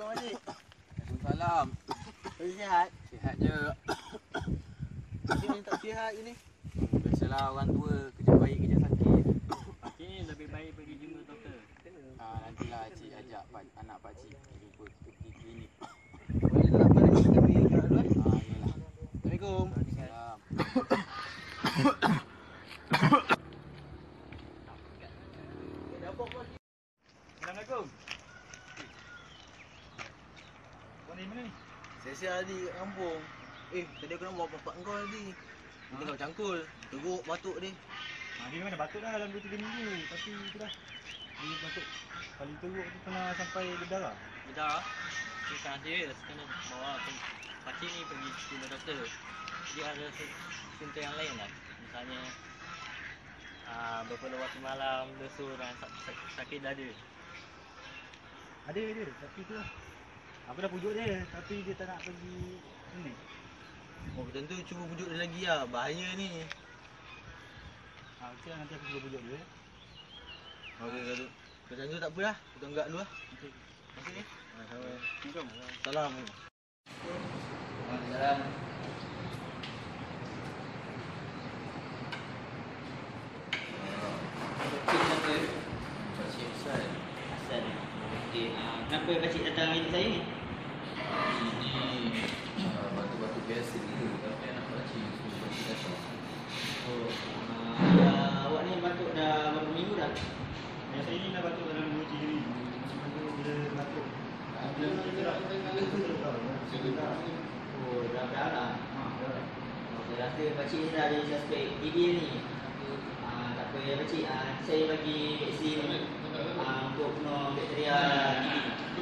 Assalamualaikum Adik. Waalaikumsalam. Sihat? Sihat je. Adik ni tak sihat ni. Biasalah orang tua, kerja baik, kerja sakit. Pakcik ni lebih baik pergi jumpa doktor. Nantilah cik ajak anak pakcik jumpa pergi klinik. Boleh tak apa lagi kami gerak dulu Yalah. Assalamualaikum. Salam. Assalamualaikum. Kau ni mana ni? Saya sihat Adik kat kampung. Tadi aku nak bawa bapak kau tadi. Dia tengok cangkul. Teruk batuk dia. Dia memang dah batuk dah dalam 2-3 minggu. Tapi itu dah. Dia batuk paling teruk tu pernah sampai berdarah. Berdarah? Dia sangat serius. Kena bawa pakcik ni pergi jumpa doktor. Dia ada simptom yang lain lah. Misalnya berpeluh waktu malam, lesu dan sakit dada. Ada. Tapi tu lah. Aku dah pujuk dia. Tapi dia tak nak pergi sini. Oh, macam tu cuba pujuk dia lagi lah. Bahaya ni. Okey lah, nanti aku cuba pujuk dia. Okey, kalau macam tu tak apa lah. Kita anggap dulu lah. Okey. Terima kasih. Assalamualaikum. Salam. Salam. Pakcik Ustaz. Asal. Okey, kenapa pakcik datang ini saya ni? Ini batu-batu biasa dulu. Tapi anak pakcik suruh pakcik datang. Oh, awak ni batuk dah berapa minggu dah? Yang saya ni dah batuk dalam 2-3 minggu. Bila batuk. Oh, dah berdarah. Saya rasa pakcik ni dah ada suspek TB ni. Tak apa ya pakcik, saya bagi vaksin untuk bunuh bakteria TB.